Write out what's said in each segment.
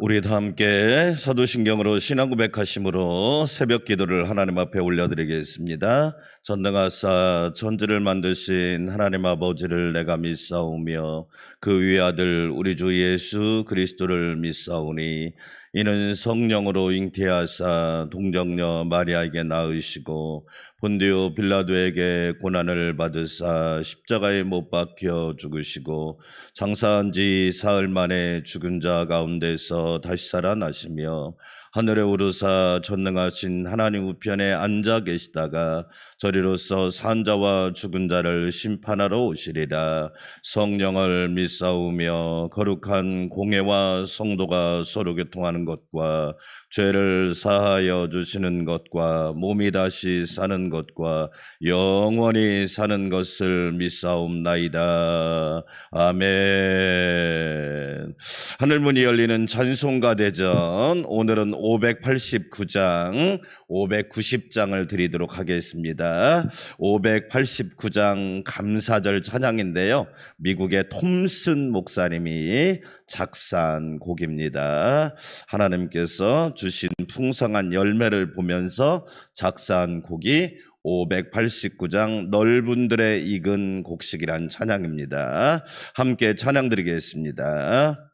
우리 다 함께 사도신경으로 신앙 고백하심으로 새벽 기도를 하나님 앞에 올려드리겠습니다. 전능하사 천지를 만드신 하나님 아버지를 내가 믿사오며 그 위의 아들 우리 주 예수 그리스도를 믿사오니 이는 성령으로 잉태하사 동정녀 마리아에게 낳으시고 본디오 빌라도에게 고난을 받으사 십자가에 못 박혀 죽으시고 장사한 지 사흘 만에 죽은 자 가운데서 다시 살아나시며 하늘에 오르사 전능하신 하나님 우편에 앉아 계시다가 저리로서 산 자와 죽은 자를 심판하러 오시리라. 성령을 믿사오며 거룩한 공회와 성도가 서로 교통하는 것과 죄를 사하여 주시는 것과 몸이 다시 사는 것과 영원히 사는 것을 믿사옵나이다. 아멘. 하늘문이 열리는 찬송가 대전, 오늘은 589장, 590장을 드리도록 하겠습니다. 589장 감사절 찬양인데요, 미국의 톰슨 목사님이 작사한 곡입니다. 하나님께서 주신 풍성한 열매를 보면서 작사한 곡이 589장 넓은들의 익은 곡식이란 찬양입니다. 함께 찬양 드리겠습니다.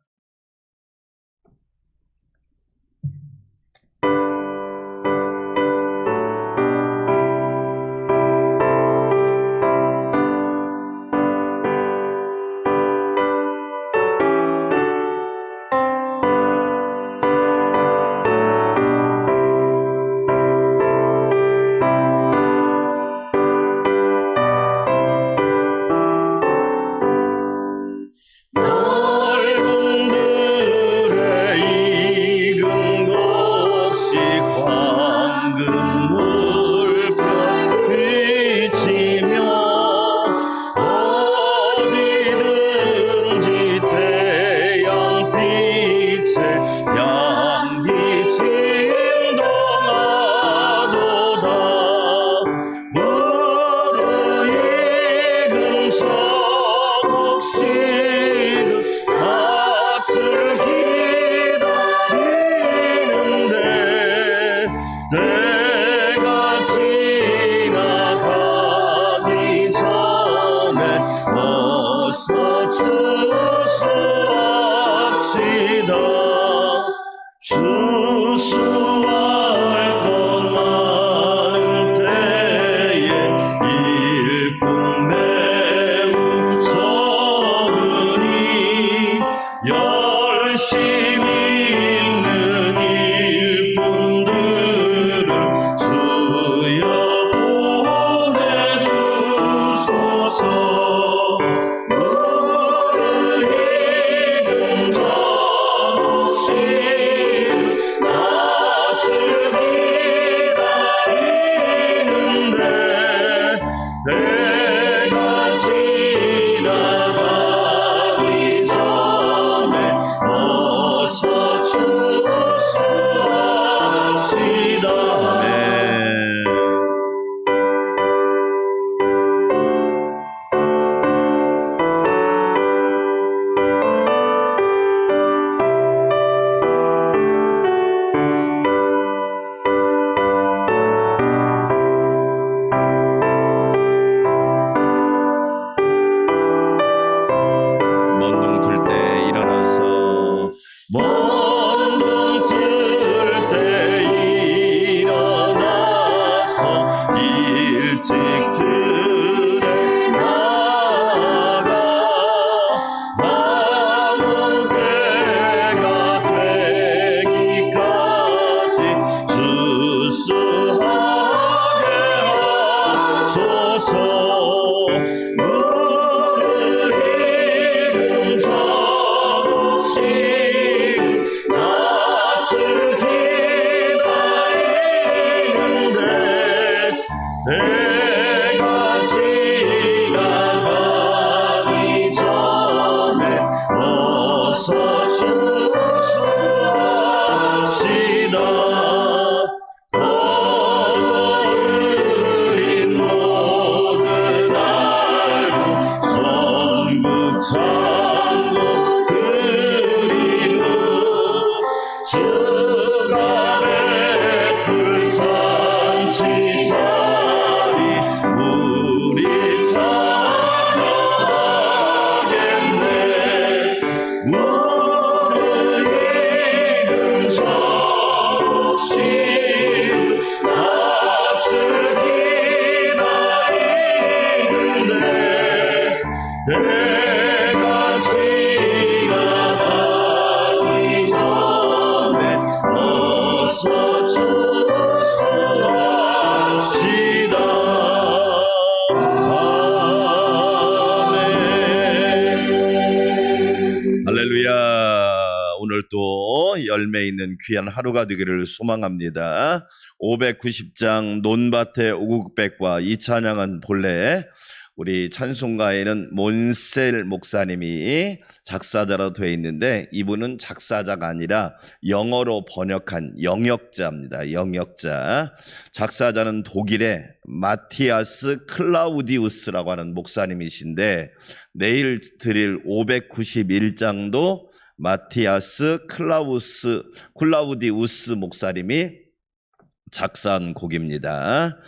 내가 지나가기 전에 어서 주수합시다. 아멘. 할렐루야. 오늘 또 열매 있는 귀한 하루가 되기를 소망합니다. 590장 논밭의 오국백과 이 찬양은 본래 우리 찬송가에는 몬셀 목사님이 작사자로 되어 있는데 이분은 작사자가 아니라 영어로 번역한 영역자입니다. 영역자. 작사자는 독일의 마티아스 클라우디우스라고 하는 목사님이신데 내일 드릴 591장도 마티아스 클라우디우스 목사님이 작사한 곡입니다.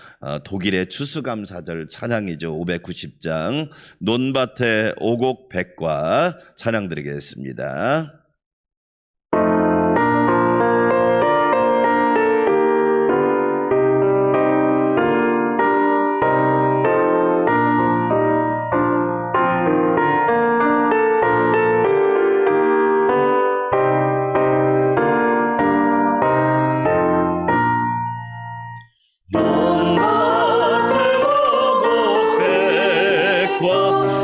독일의 추수감사절 찬양이죠. 590장 논밭의 오곡백과 찬양 드리겠습니다.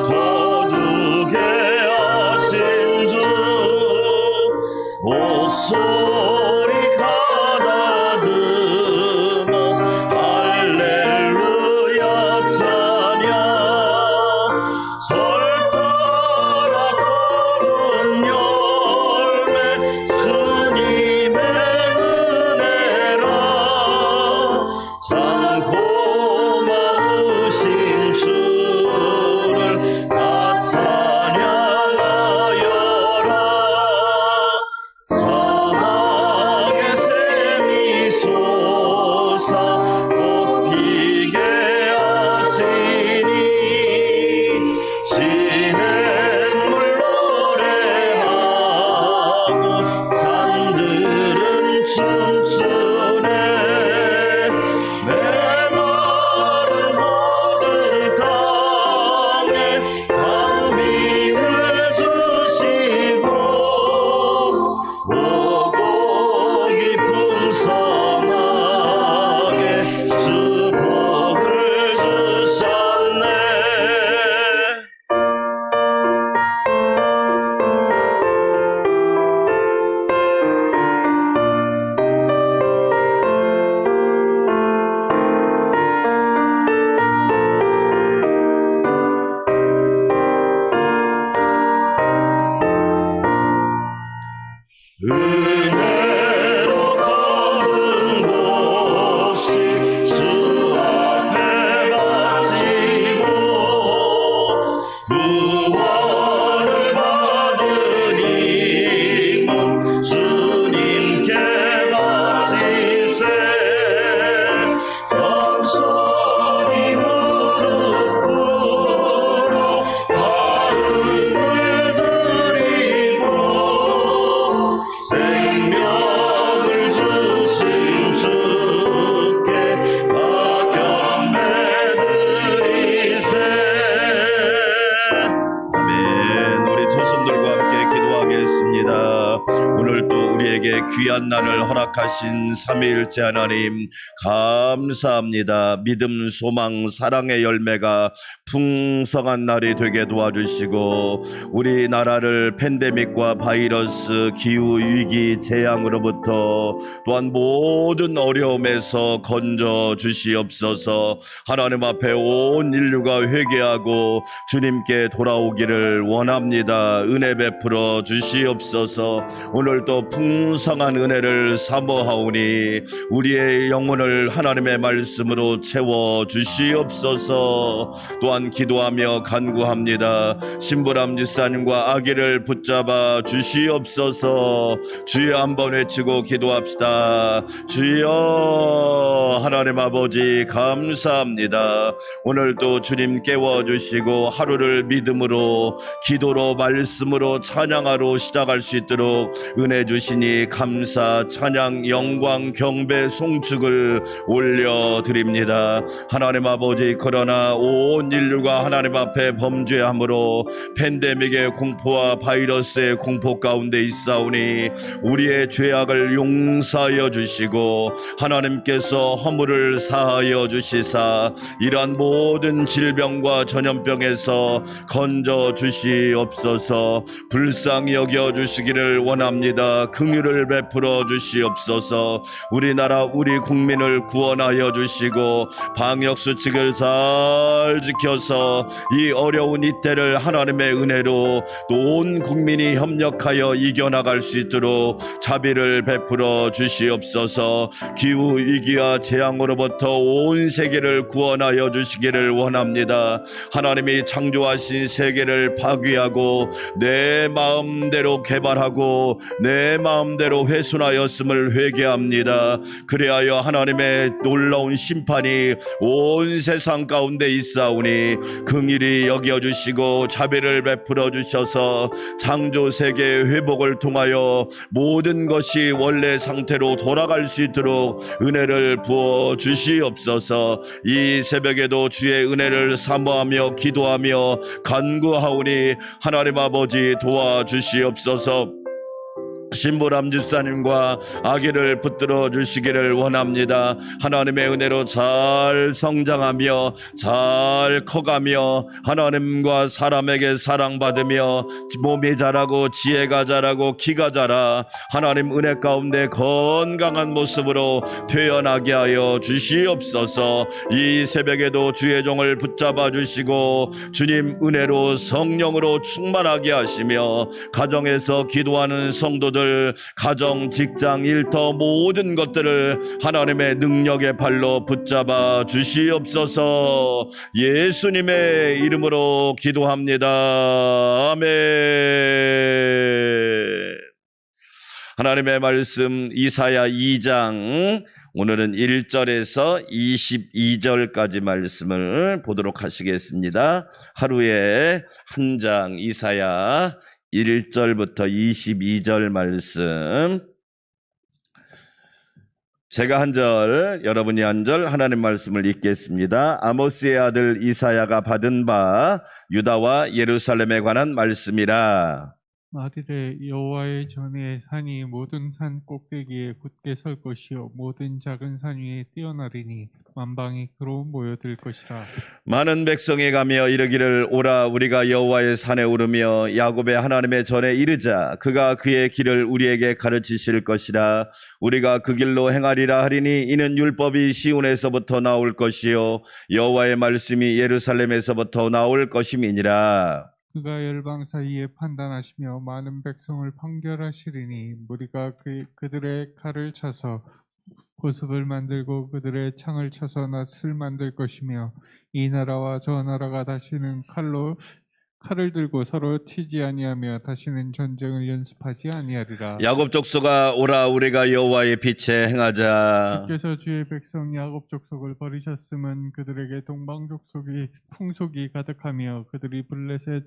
거두게 하신 주 목소리 가다듬어 할렐루야 찬양 절따라 거둔 열매 주님의 은혜라 참 고마우신 주를 다 찬양하여라. 사막의 샘이 솟아 꽃피게 하시니 진행물 노래하고 산들은 춤추네. 메마른 모든 땅에 강비를 주시고 오곡이 풍성하게 수복을 주셨네. 은혜로 거둔 곳이 주 앞에 바치고 구원을 받으니 몸 주님께 바치세. 겸손히 무릎 꿇어 마음을 드리고 생명을 주신 주께 다 경배드리세. 아멘. 우리 두 손들과 함께 기도하겠습니다. 오늘 또 우리에게 귀한 날을 허락하신 삼위일체 하나님 감사합니다. 믿음, 소망, 사랑의 열매가 풍성한 날이 되게 도와주시고 우리나라를 팬데믹과 바이러스, 기후 위기, 재앙으로부터 또한 모든 어려움에서 건져 주시옵소서. 하나님 앞에 온 인류가 회개하고 주님께 돌아오기를 원합니다. 은혜 베풀어 주시옵소서. 오늘도 풍성한 은혜를 사모하오니 우리의 영혼을 하나님의 말씀으로 채워 주시옵소서. 또한 기도하며 간구합니다. 신부람 집사님과 아기를 붙잡아 주시옵소서. 주여 한번 외치고 기도합시다. 주여. 하나님 아버지 감사합니다. 오늘도 주님 깨워주시고 하루를 믿음으로 기도로 말씀으로 찬양하러 시작할 수 있도록 은혜 주시니 감사합니다. 감사, 찬양, 영광, 경배, 송축을 올려드립니다. 하나님 아버지, 그러나 온 인류가 하나님 앞에 범죄함으로 팬데믹의 공포와 바이러스의 공포 가운데 있사오니 우리의 죄악을 용서하여 주시고 하나님께서 허물을 사하여 주시사 이러한 모든 질병과 전염병에서 건져 주시옵소서. 불쌍히 여겨 주시기를 원합니다. 긍휼을 베풀어 주시옵소서. 우리나라 우리 국민을 구원하여 주시고 방역수칙을 잘 지켜서 이 어려운 이때를 하나님의 은혜로 또 온 국민이 협력하여 이겨나갈 수 있도록 자비를 베풀어 주시옵소서. 기후 위기와 재앙으로부터 온 세계를 구원하여 주시기를 원합니다. 하나님이 창조하신 세계를 파괴하고 내 마음대로 개발하고 내 마음대로 훼손하였음을 회개합니다. 그리하여 하나님의 놀라운 심판이 온 세상 가운데 있사오니 긍휼히 여겨주시고 자비를 베풀어 주셔서 창조 세계의 회복을 통하여 모든 것이 원래 상태로 돌아갈 수 있도록 은혜를 부어 주시옵소서. 이 새벽에도 주의 은혜를 사모하며 기도하며 간구하오니 하나님 아버지 도와주시옵소서. 신부람 집사님과 아기를 붙들어 주시기를 원합니다. 하나님의 은혜로 잘 성장하며 잘 커가며 하나님과 사람에게 사랑받으며 몸이 자라고 지혜가 자라고 키가 자라 하나님 은혜 가운데 건강한 모습으로 태어나게 하여 주시옵소서. 이 새벽에도 주의 종을 붙잡아 주시고 주님 은혜로 성령으로 충만하게 하시며 가정에서 기도하는 성도들 가정, 직장, 일터 모든 것들을 하나님의 능력의 발로 붙잡아 주시옵소서. 예수님의 이름으로 기도합니다. 아멘. 하나님의 말씀 이사야 2장 오늘은 1절에서 22절까지 말씀을 보도록 하시겠습니다. 하루에 한 장 이사야 1절부터 22절 말씀, 제가 한 절, 여러분이 한 절 하나님 말씀을 읽겠습니다. 아모스의 아들 이사야가 받은 바 유다와 예루살렘에 관한 말씀이라. 말이래 여호와의 전에 산이 모든 산 꼭대기에 굳게 설 것이요 모든 작은 산 위에 뛰어나리니 만방이 그로 모여들 것이라. 많은 백성이 가며 이르기를 오라 우리가 여호와의 산에 오르며 야곱의 하나님의 전에 이르자. 그가 그의 길을 우리에게 가르치실 것이라. 우리가 그 길로 행하리라 하리니 이는 율법이 시온에서부터 나올 것이요 여호와의 말씀이 예루살렘에서부터 나올 것임이니라. 그가 열방 사이에 판단하시며 많은 백성을 판결하시리니 무리가 그들의 칼을 쳐서 보습을 만들고 그들의 창을 쳐서 낫을 만들 것이며 이 나라와 저 나라가 다시는 칼을 들고 서로 치지 아니하며 다시는 전쟁을 연습하지 아니하리라. 야곱 족속아 오라 우리가 여호와의 빛에 행하자. 주께서 주의 백성 야곱 족속을 버리셨음은 그들에게 동방 족속이 풍속이 가득하며 그들이 블레셋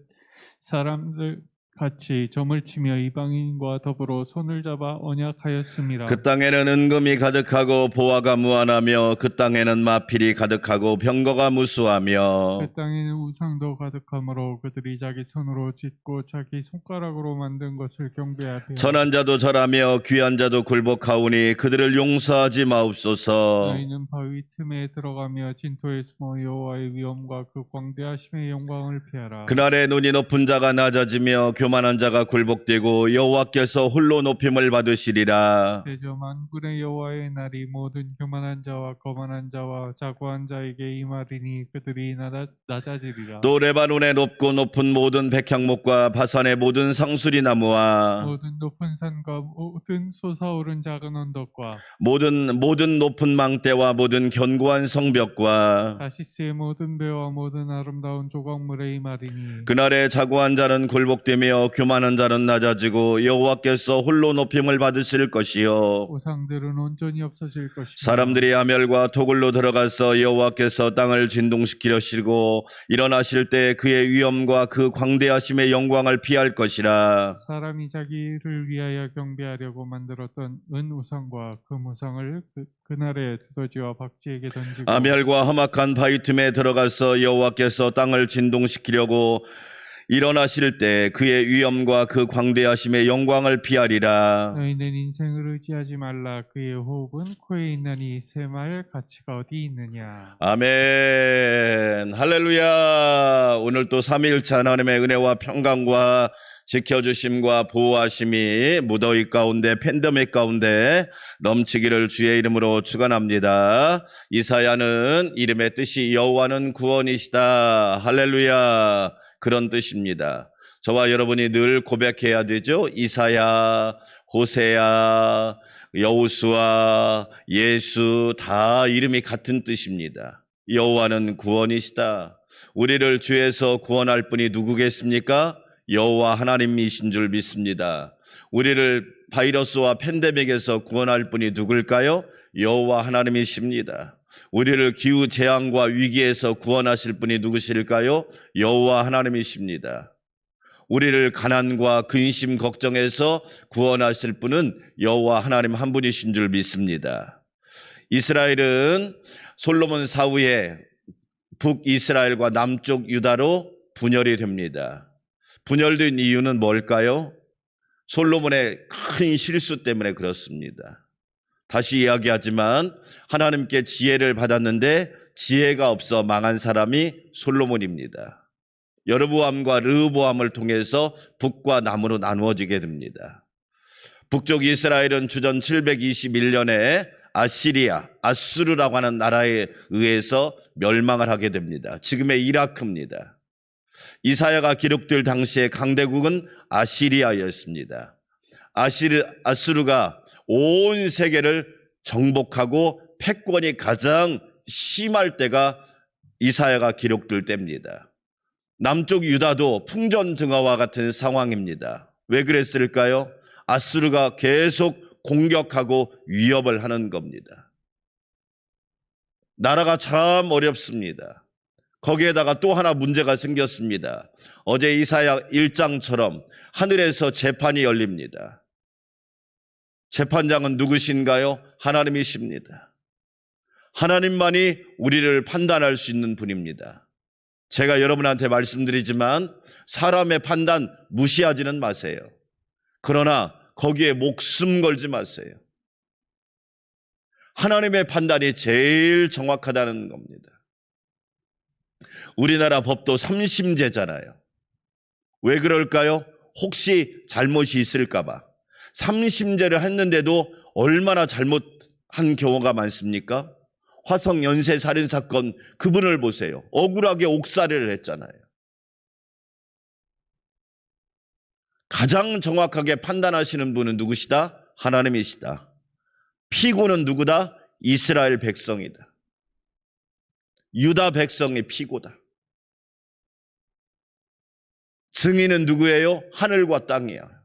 사람들 같이 점을 치며 이방인과 더불어 손을 잡아 언약하였음이라. 그 땅에는 은금이 가득하고 보화가 무한하며 그 땅에는 마필이 가득하고 병거가 무수하며 그 땅에는 우상도 가득하므로 그들이 자기 손으로 짓고 자기 손가락으로 만든 것을 경배하되 천한 자도 절하며 귀한 자도 굴복하오니 그들을 용서하지 마옵소서. 너희는 바위 틈에 들어가며 진토에 숨어 여호와의 위엄과 그 광대하심의 영광을 피하라. 그날에 눈이 높은 자가 낮아지며 교만한 자가 굴복되고 여호와께서 홀로 높임을 받으시리라. 대저 만군의 여호와의 날이 모든 교만한 자와 거만한 자와 자고한 자에게 임하리니 그들이 낮아지리라. 또 레바논의 높고 높은 모든 백향목과 바산의 모든 상수리 나무와 모든 높은 산과 모든 솟아오른 작은 언덕과 모든 높은 망대와 모든 견고한 성벽과 다시스의 모든 배와 모든 아름다운 조각물에 임하리니 그날에 자고한 자는 굴복되며 올라가며 교만한 자는 낮아지고 여호와께서 홀로 높임을 받으실 것이요 우상들은 온전히 없어질 것이며 사람들이 하멸과 토굴로 들어가서 여호와께서 땅을 진동시키려시고 일어나실 때 그의 위엄과 그 광대하심의 영광을 피할 것이라. 사람이 자기를 위하여 경배하려고 만들었던 은 우상과 금 우상을 그날에 두더지와 박쥐에게 던지고 하멸과 험악한 바위 틈에 들어가서 여호와께서 땅을 진동시키려고 일어나실 때 그의 위엄과 그 광대하심의 영광을 피하리라. 너희는 인생을 의지하지 말라. 그의 호흡은 코에 있나니 새말 가치가 어디 있느냐. 아멘. 할렐루야. 오늘 또 삼위일체 하나님의 은혜와 평강과 지켜주심과 보호하심이 무더위 가운데 팬데믹 가운데 넘치기를 주의 이름으로 축원합니다. 이사야는 이름의 뜻이 여호와는 구원이시다. 할렐루야. 그런 뜻입니다. 저와 여러분이 늘 고백해야 되죠. 이사야, 호세야, 여호수아, 예수 다 이름이 같은 뜻입니다. 여호와는 구원이시다. 우리를 죄에서 구원할 분이 누구겠습니까? 여호와 하나님이신 줄 믿습니다. 우리를 바이러스와 팬데믹에서 구원할 분이 누굴까요? 여호와 하나님이십니다. 우리를 기후 재앙과 위기에서 구원하실 분이 누구실까요? 여호와 하나님이십니다. 우리를 가난과 근심 걱정에서 구원하실 분은 여호와 하나님 한 분이신 줄 믿습니다. 이스라엘은 솔로몬 사후에 북이스라엘과 남쪽 유다로 분열이 됩니다. 분열된 이유는 뭘까요? 솔로몬의 큰 실수 때문에 그렇습니다. 다시 이야기하지만 하나님께 지혜를 받았는데 지혜가 없어 망한 사람이 솔로몬입니다. 여로보암과 르호보암을 통해서 북과 남으로 나누어지게 됩니다. 북쪽 이스라엘은 주전 721년에 아시리아, 아수르라고 하는 나라에 의해서 멸망을 하게 됩니다. 지금의 이라크입니다. 이사야가 기록될 당시의 강대국은 아시리아였습니다. 아수르가 온 세계를 정복하고 패권이 가장 심할 때가 이사야가 기록될 때입니다. 남쪽 유다도 풍전등화와 같은 상황입니다. 왜 그랬을까요? 아수르가 계속 공격하고 위협을 하는 겁니다. 나라가 참 어렵습니다. 거기에다가 또 하나 문제가 생겼습니다. 어제 이사야 1장처럼 하늘에서 재판이 열립니다. 재판장은 누구신가요? 하나님이십니다. 하나님만이 우리를 판단할 수 있는 분입니다. 제가 여러분한테 말씀드리지만 사람의 판단 무시하지는 마세요. 그러나 거기에 목숨 걸지 마세요. 하나님의 판단이 제일 정확하다는 겁니다. 우리나라 법도 3심제잖아요. 왜 그럴까요? 혹시 잘못이 있을까 봐. 3심제를 했는데도 얼마나 잘못한 경우가 많습니까? 화성 연쇄 살인 사건 그분을 보세요. 억울하게 옥살이를 했잖아요. 가장 정확하게 판단하시는 분은 누구시다? 하나님이시다. 피고는 누구다? 이스라엘 백성이다. 유다 백성이 피고다. 증인은 누구예요? 하늘과 땅이야.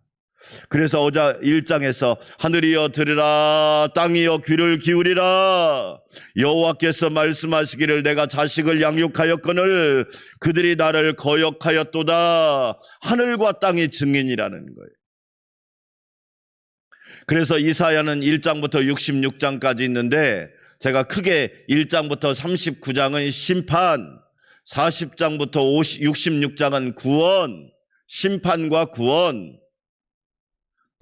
그래서 어제 1장에서 하늘이여 들으라, 땅이여 귀를 기울이라. 여호와께서 말씀하시기를 내가 자식을 양육하였거늘 그들이 나를 거역하였도다. 하늘과 땅이 증인이라는 거예요. 그래서 이사야는 1장부터 66장까지 있는데 제가 크게 1장부터 39장은 심판, 40장부터 66장은 구원, 심판과 구원,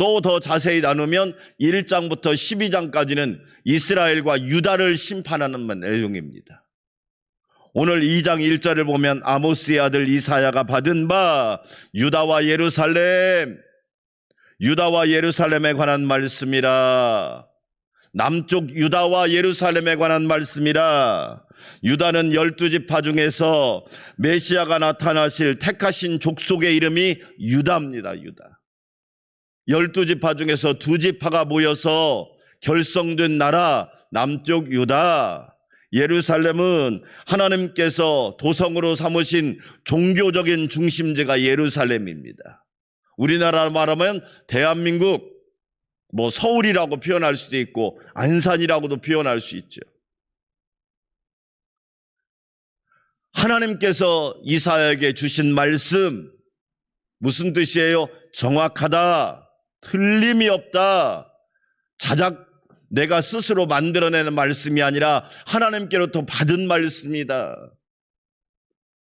또 더 자세히 나누면 1장부터 12장까지는 이스라엘과 유다를 심판하는 내용입니다. 오늘 2장 1절을 보면 아모스의 아들 이사야가 받은 바 유다와 예루살렘에 관한 말씀이라. 남쪽 유다와 예루살렘에 관한 말씀이라. 유다는 12지파 중에서 메시아가 나타나실 택하신 족속의 이름이 유다입니다. 유다. 12지파 중에서 2지파가 모여서 결성된 나라 남쪽 유다. 예루살렘은 하나님께서 도성으로 삼으신 종교적인 중심지가 예루살렘입니다. 우리나라 말하면 대한민국, 서울이라고 표현할 수도 있고 안산이라고도 표현할 수 있죠. 하나님께서 이사야에게 주신 말씀, 무슨 뜻이에요? 정확하다, 틀림이 없다, 내가 스스로 만들어내는 말씀이 아니라 하나님께로부터 받은 말씀이다.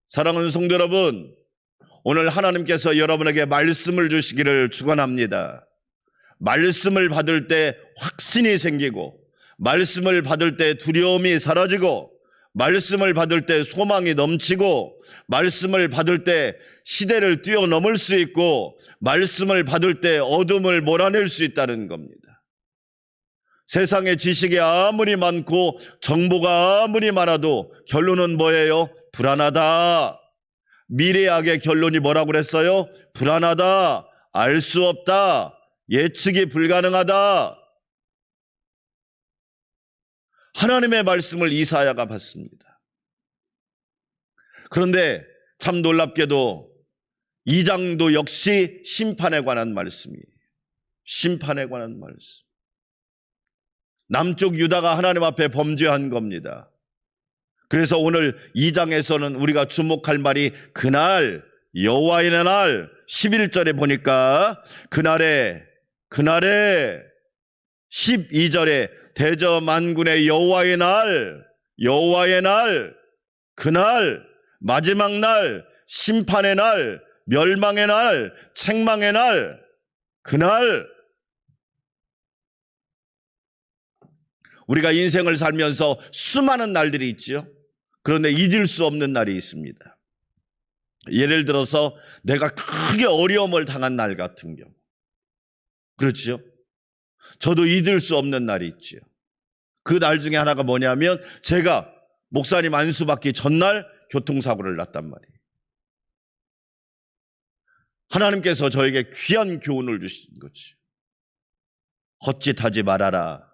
사랑하는 성도 여러분, 오늘 하나님께서 여러분에게 말씀을 주시기를 축원합니다. 말씀을 받을 때 확신이 생기고, 말씀을 받을 때 두려움이 사라지고, 말씀을 받을 때 소망이 넘치고, 말씀을 받을 때 시대를 뛰어넘을 수 있고, 말씀을 받을 때 어둠을 몰아낼 수 있다는 겁니다. 세상의 지식이 아무리 많고 정보가 아무리 많아도 결론은 뭐예요? 불안하다. 미래학의 결론이 뭐라고 그랬어요? 불안하다, 알 수 없다, 예측이 불가능하다. 하나님의 말씀을 이사야가 받습니다. 그런데 참 놀랍게도 2장도 역시 심판에 관한 말씀이에요. 심판에 관한 말씀. 남쪽 유다가 하나님 앞에 범죄한 겁니다. 그래서 오늘 2장에서는 우리가 주목할 말이 그날, 여호와의 날, 11절에 보니까 그날에 12절에 대저만군의 여호와의 날, 그날, 마지막 날, 심판의 날, 멸망의 날, 책망의 날, 그날. 우리가 인생을 살면서 수많은 날들이 있죠. 그런데 잊을 수 없는 날이 있습니다. 예를 들어서 내가 크게 어려움을 당한 날 같은 경우, 그렇죠? 저도 잊을 수 없는 날이 있죠. 그 날 중에 하나가 뭐냐면 제가 목사님 안수 받기 전날 교통사고를 났단 말이에요. 하나님께서 저에게 귀한 교훈을 주신 거지. 헛짓하지 말아라,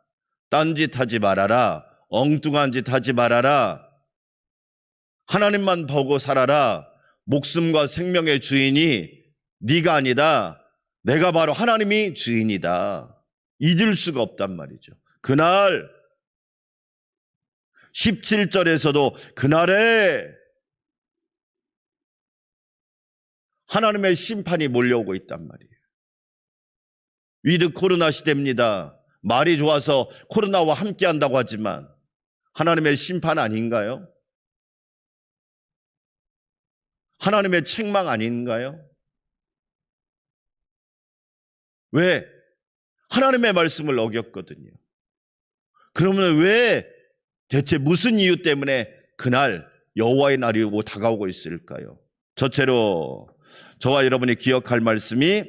딴짓하지 말아라, 엉뚱한 짓 하지 말아라, 하나님만 보고 살아라. 목숨과 생명의 주인이 네가 아니다, 내가 바로 하나님이 주인이다. 잊을 수가 없단 말이죠. 그날 17절에서도 그날에 하나님의 심판이 몰려오고 있단 말이에요. 위드 코로나 시대입니다. 말이 좋아서 코로나와 함께 한다고 하지만 하나님의 심판 아닌가요? 하나님의 책망 아닌가요? 왜? 하나님의 말씀을 어겼거든요. 그러면 왜 대체 무슨 이유 때문에 그날 여호와의 날이 다가오고 있을까요? 첫째로 저와 여러분이 기억할 말씀이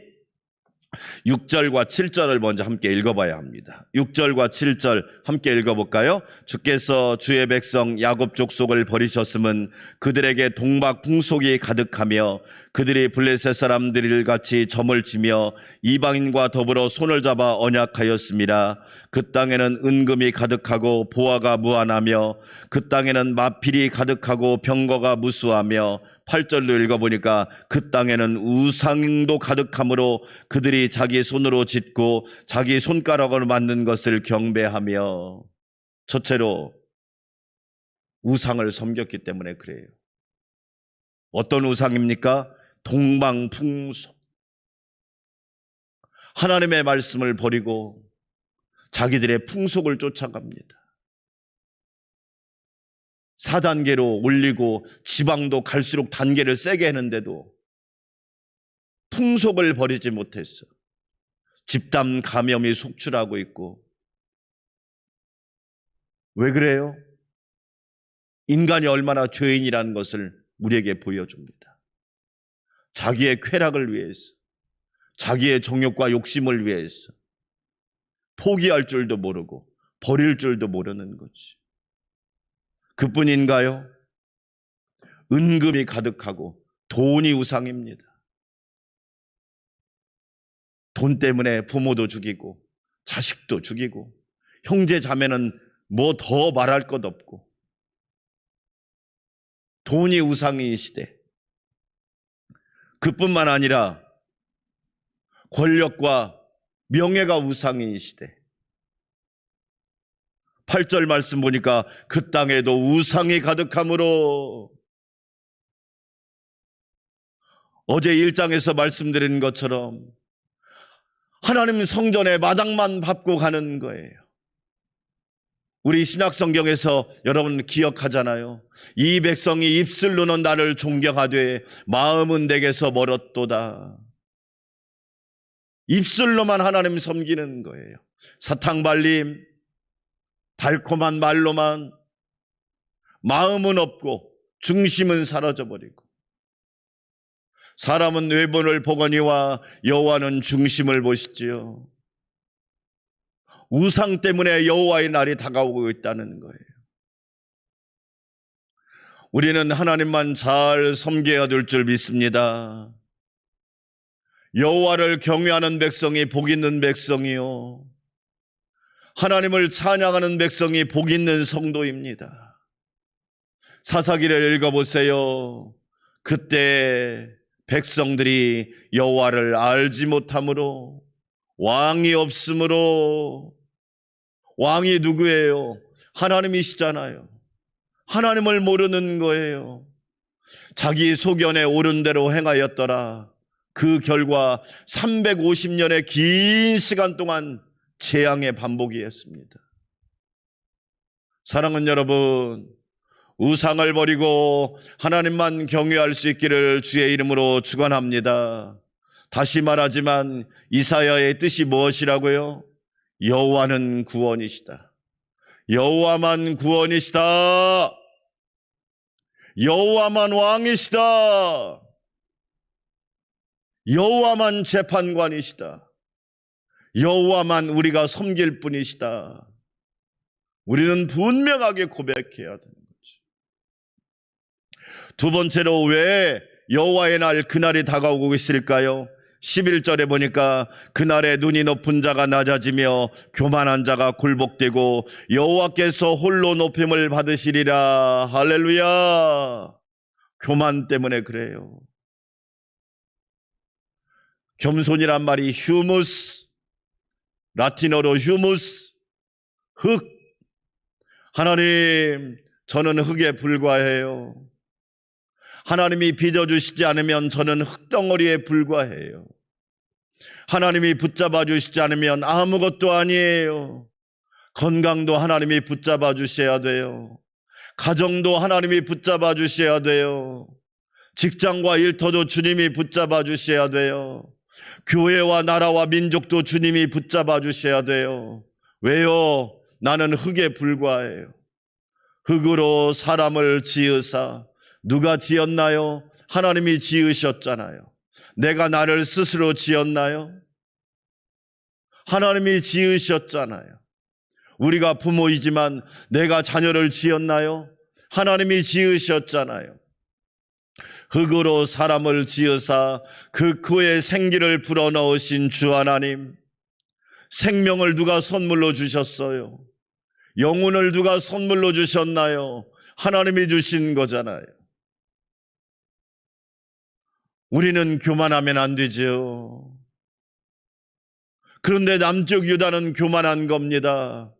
6절과 7절을 먼저 함께 읽어봐야 합니다. 6절과 7절 함께 읽어볼까요? 주께서 주의 백성 야곱 족속을 버리셨음은 그들에게 동박 풍속이 가득하며 그들이 블레셋 사람들 같이 점을 치며 이방인과 더불어 손을 잡아 언약하였습니다. 그 땅에는 은금이 가득하고 보화가 무한하며 그 땅에는 마필이 가득하고 병거가 무수하며 8절로 읽어보니까 그 땅에는 우상도 가득하므로 그들이 자기 손으로 짓고 자기 손가락으로 만든 것을 경배하며. 첫째로 우상을 섬겼기 때문에 그래요. 어떤 우상입니까? 동방풍속. 하나님의 말씀을 버리고 자기들의 풍속을 쫓아갑니다. 4단계로 올리고 지방도 갈수록 단계를 세게 했는데도 풍속을 버리지 못했어. 집단 감염이 속출하고 있고. 왜 그래요? 인간이 얼마나 죄인이라는 것을 우리에게 보여줍니다. 자기의 쾌락을 위해서, 자기의 정욕과 욕심을 위해서 포기할 줄도 모르고 버릴 줄도 모르는 거지. 그뿐인가요? 은금이 가득하고 돈이 우상입니다. 돈 때문에 부모도 죽이고 자식도 죽이고 형제 자매는 뭐 더 말할 것 없고 돈이 우상인 시대. 그뿐만 아니라 권력과 명예가 우상이시대. 8절 말씀 보니까 그 땅에도 우상이 가득함으로, 어제 1장에서 말씀드린 것처럼 하나님 성전에 마당만 밟고 가는 거예요. 우리 신약성경에서 여러분 기억하잖아요. 이 백성이 입술로는 나를 존경하되 마음은 내게서 멀었도다. 입술로만 하나님 섬기는 거예요. 사탕발림, 달콤한 말로만, 마음은 없고 중심은 사라져버리고. 사람은 외모를 보거니와 여호와는 중심을 보시지요. 우상 때문에 여호와의 날이 다가오고 있다는 거예요. 우리는 하나님만 잘 섬겨야 될 줄 믿습니다. 여호와를 경외하는 백성이 복 있는 백성이요, 하나님을 찬양하는 백성이 복 있는 성도입니다. 사사기를 읽어보세요. 그때 백성들이 여호와를 알지 못함으로, 왕이 없으므로. 왕이 누구예요? 하나님이시잖아요. 하나님을 모르는 거예요. 자기 소견에 옳은 대로 행하였더라. 그 결과 350년의 긴 시간 동안 재앙의 반복이었습니다. 사랑하는 여러분, 우상을 버리고 하나님만 경외할 수 있기를 주의 이름으로 축원합니다. 다시 말하지만 이사야의 뜻이 무엇이라고요? 여호와는 구원이시다. 여호와만 구원이시다. 여호와만 왕이시다. 여호와만 재판관이시다. 여호와만 우리가 섬길 분이시다. 우리는 분명하게 고백해야 되는 거죠. 두 번째로 왜 여호와의 날, 그날이 다가오고 있을까요? 11절에 보니까 그날에 눈이 높은 자가 낮아지며 교만한 자가 굴복되고 여호와께서 홀로 높임을 받으시리라. 할렐루야. 교만 때문에 그래요. 겸손이란 말이 휴무스, 라틴어로 휴무스, 흙. 하나님, 저는 흙에 불과해요. 하나님이 빚어주시지 않으면 저는 흙덩어리에 불과해요. 하나님이 붙잡아 주시지 않으면 아무것도 아니에요. 건강도 하나님이 붙잡아 주셔야 돼요. 가정도 하나님이 붙잡아 주셔야 돼요. 직장과 일터도 주님이 붙잡아 주셔야 돼요. 교회와 나라와 민족도 주님이 붙잡아 주셔야 돼요. 왜요? 나는 흙에 불과해요. 흙으로 사람을 지으사. 누가 지었나요? 하나님이 지으셨잖아요. 내가 나를 스스로 지었나요? 하나님이 지으셨잖아요. 우리가 부모이지만 내가 자녀를 지었나요? 하나님이 지으셨잖아요. 흙으로 사람을 지으사 그의 생기를 불어넣으신 주 하나님, 생명을 누가 선물로 주셨어요? 영혼을 누가 선물로 주셨나요? 하나님이 주신 거잖아요. 우리는 교만하면 안 되죠. 그런데 남쪽 유다는 교만한 겁니다.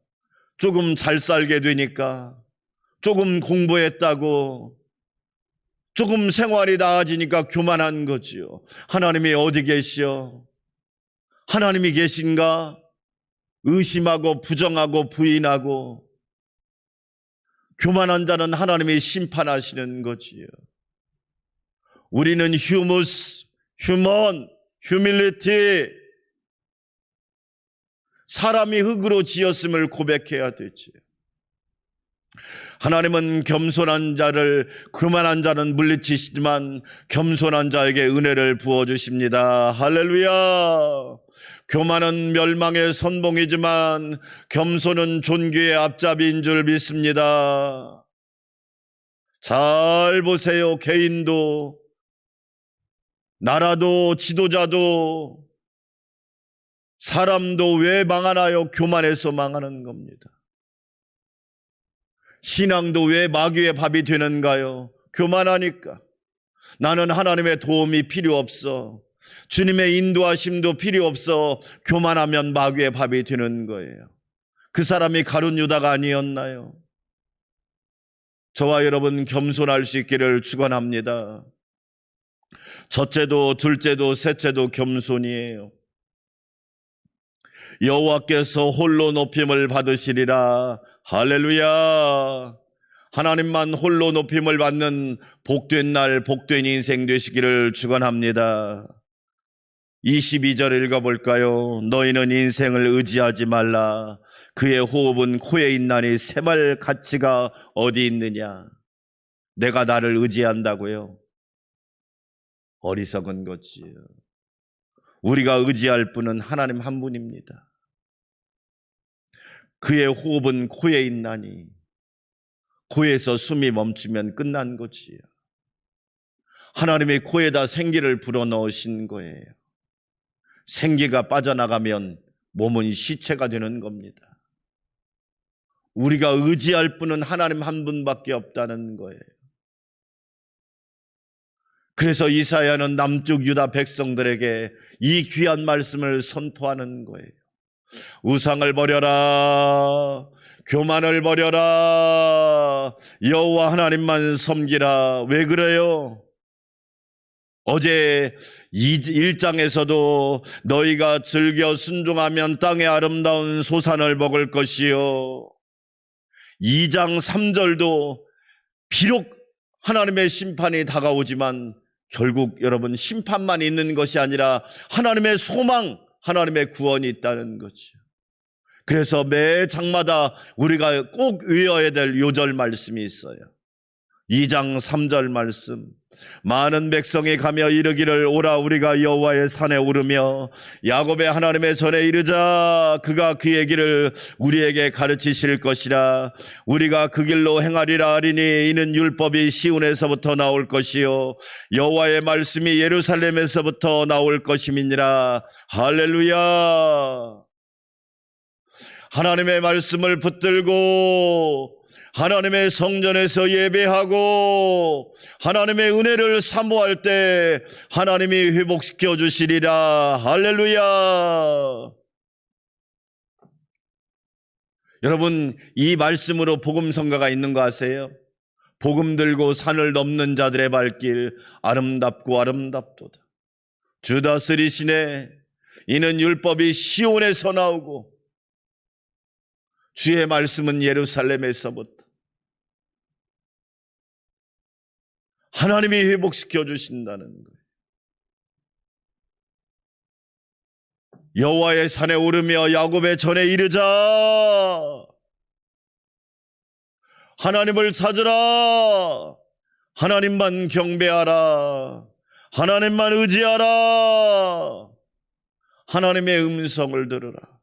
조금 잘 살게 되니까, 조금 공부했다고, 조금 생활이 나아지니까 교만한 거지요. 하나님이 어디 계시오? 하나님이 계신가? 의심하고 부정하고 부인하고, 교만한 자는 하나님이 심판하시는 거지요. 우리는 휴무스, 휴먼, 휴밀리티, 사람이 흙으로 지었음을 고백해야 되지. 하나님은 겸손한 자를, 교만한 자는 물리치시지만 겸손한 자에게 은혜를 부어주십니다. 할렐루야. 교만은 멸망의 선봉이지만 겸손은 존귀의 앞잡이인 줄 믿습니다. 잘 보세요. 개인도, 나라도, 지도자도, 사람도 왜 망하나요? 교만해서 망하는 겁니다. 신앙도 왜 마귀의 밥이 되는가요? 교만하니까. 나는 하나님의 도움이 필요 없어. 주님의 인도하심도 필요 없어 교만하면 마귀의 밥이 되는 거예요. 그 사람이 가룟 유다가 아니었나요? 저와 여러분 겸손할 수 있기를 축원합니다. 첫째도 둘째도 셋째도 겸손이에요. 여호와께서 홀로 높임을 받으시리라. 할렐루야. 하나님만 홀로 높임을 받는 복된 날 복된 인생 되시기를 축원합니다. 22절 읽어볼까요? 너희는 인생을 의지하지 말라. 그의 호흡은 코에 있나니 새말 가치가 어디 있느냐. 내가 나를 의지한다고요? 어리석은 거지요. 우리가 의지할 분은 하나님 한 분입니다. 그의 호흡은 코에 있나니 코에서 숨이 멈추면 끝난 거지요. 하나님이 코에다 생기를 불어넣으신 거예요. 생기가 빠져나가면 몸은 시체가 되는 겁니다. 우리가 의지할 분은 하나님 한 분밖에 없다는 거예요. 그래서 이사야는 남쪽 유다 백성들에게 이 귀한 말씀을 선포하는 거예요. 우상을 버려라. 교만을 버려라. 여호와 하나님만 섬기라. 왜 그래요? 어제 1장에서도 너희가 즐겨 순종하면 땅의 아름다운 소산을 먹을 것이요. 2장 3절도 비록 하나님의 심판이 다가오지만 결국 여러분 심판만 있는 것이 아니라 하나님의 소망, 하나님의 구원이 있다는 거죠. 그래서 매 장마다 우리가 꼭 외워야 될 요절 말씀이 있어요. 2장 3절 말씀. 많은 백성이 가며 이르기를 오라 우리가 여호와의 산에 오르며 야곱의 하나님의 전에 이르자. 그가 그의 길을 우리에게 가르치실 것이라. 우리가 그 길로 행하리라 하리니 이는 율법이 시온에서부터 나올 것이요 여호와의 말씀이 예루살렘에서부터 나올 것임이니라. 할렐루야. 하나님의 말씀을 붙들고 하나님의 성전에서 예배하고 하나님의 은혜를 사모할 때 하나님이 회복시켜 주시리라. 할렐루야. 여러분, 이 말씀으로 복음 성가가 있는 거 아세요? 복음 들고 산을 넘는 자들의 발길 아름답고 아름답도다. 주다 쓰리시네. 이는 율법이 시온에서 나오고 주의 말씀은 예루살렘에서부터. 하나님이 회복시켜 주신다는 거예요. 여호와의 산에 오르며 야곱의 전에 이르자. 하나님을 찾으라. 하나님만 경배하라. 하나님만 의지하라. 하나님의 음성을 들으라.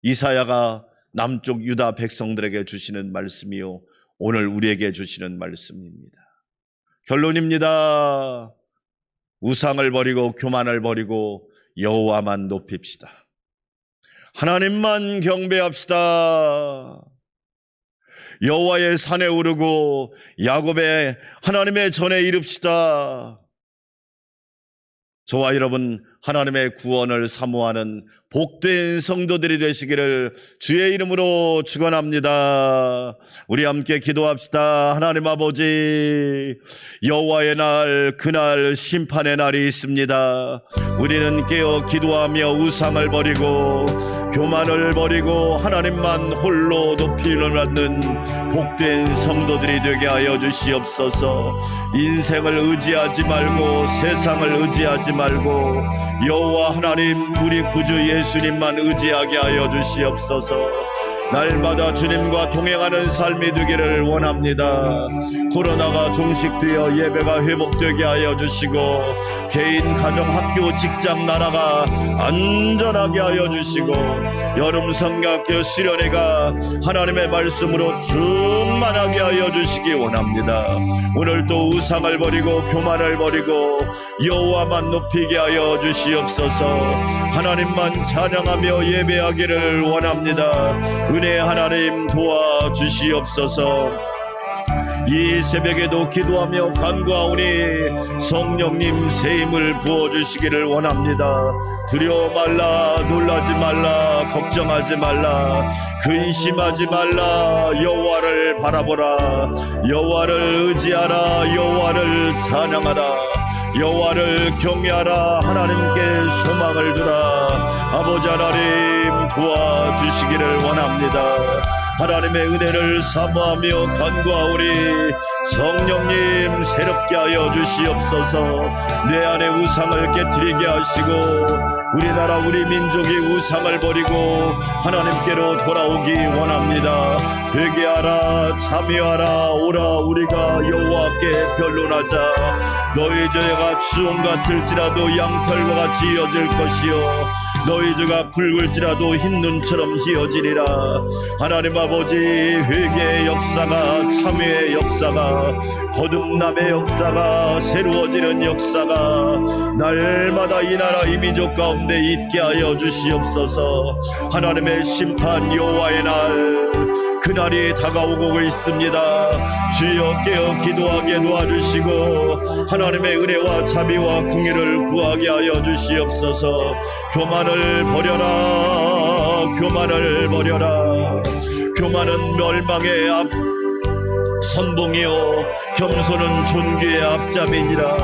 이사야가 남쪽 유다 백성들에게 주시는 말씀이요 오늘 우리에게 주시는 말씀입니다. 결론입니다. 우상을 버리고 교만을 버리고 여호와만 높입시다. 하나님만 경배합시다. 여호와의 산에 오르고 야곱의 하나님의 전에 이릅시다. 저와 여러분 하나님의 구원을 사모하는 복된 성도들이 되시기를 주의 이름으로 축원합니다. 우리 함께 기도합시다. 하나님 아버지, 여호와의 날, 그날 심판의 날이 있습니다. 우리는 깨어 기도하며 우상을 버리고 교만을 버리고 하나님만 홀로 높이는 받는 복된 성도들이 되게 하여 주시옵소서. 인생을 의지하지 말고 세상을 의지하지 말고 여호와 하나님 우리 구주 예수님만 의지하게 하여 주시옵소서. 날마다 주님과 동행하는 삶이 되기를 원합니다. 코로나가 종식되어 예배가 회복되게 하여 주시고 개인, 가정, 학교, 직장, 나라가 안전하게 하여 주시고 여름 성가학교 수련회가 하나님의 말씀으로 충만하게 하여 주시기 원합니다. 오늘도 우상을 버리고 교만을 버리고 여호와만 높이게 하여 주시옵소서. 하나님만 찬양하며 예배하기를 원합니다. 은혜 하나님 도와주시옵소서. 이 새벽에도 기도하며 간구하오니 성령님 새 힘을 부어주시기를 원합니다. 두려워 말라, 놀라지 말라, 걱정하지 말라, 근심하지 말라. 여호와를 바라보라, 여호와를 의지하라, 여호와를 찬양하라, 여호와를 경외하라. 하나님께 소망을 두라. 아버지 하나님 도와주시기를 원합니다. 하나님의 은혜를 사모하며 간구하오니 성령님 새롭게 하여 주시옵소서. 내 안에 우상을 깨뜨리게 하시고 우리나라 우리 민족이 우상을 버리고 하나님께로 돌아오기 원합니다. 회개하라, 참여하라. 오라 우리가 여호와께 변론하자. 너희 죄가 주홍 같을지라도 양털과 같이 이어질 것이요 너희 죄가 붉을지라도 흰 눈처럼 희어지리라. 하나님 아버지, 회개의 역사가, 참회의 역사가, 거듭남의 역사가, 새로워지는 역사가 날마다 이 나라 이 민족 가운데 있게 하여 주시옵소서. 하나님의 심판 여호와의 날, 그날이 다가오고 있습니다. 주여 깨어 기도하게 도와주시고 하나님의 은혜와 자비와 긍휼을 구하게 하여 주시옵소서. 교만을 버려라, 교만을 버려라. 교만은 멸망의 앞 선봉이요 겸손은 존귀의 앞잡이니라.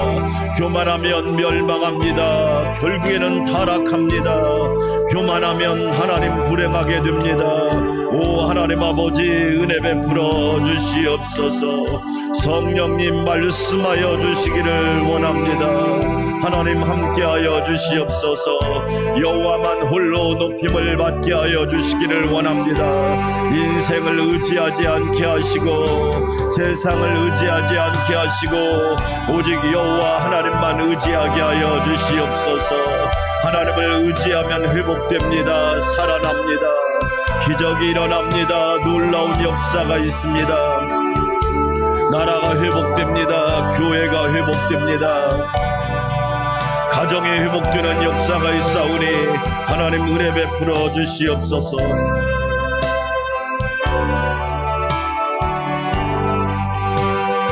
교만하면 멸망합니다. 결국에는 타락합니다. 교만하면 하나님 불행하게 됩니다. 오 하나님 아버지, 은혜 베풀어 주시옵소서. 성령님 말씀하여 주시기를 원합니다. 하나님 함께하여 주시옵소서. 여호와만 홀로 높임을 받게 하여 주시기를 원합니다. 인생을 의지하지 않게 하시고 세상을 의지하지 않게 하시고 오직 여호와 하나님만 의지하게 하여 주시옵소서. 하나님을 의지하면 회복됩니다. 살아납니다. 기적이 일어납니다. 놀라운 역사가 있습니다. 나라가 회복됩니다. 교회가 회복됩니다. 가정이 회복되는 역사가 있사오니 하나님 은혜 베풀어 주시옵소서.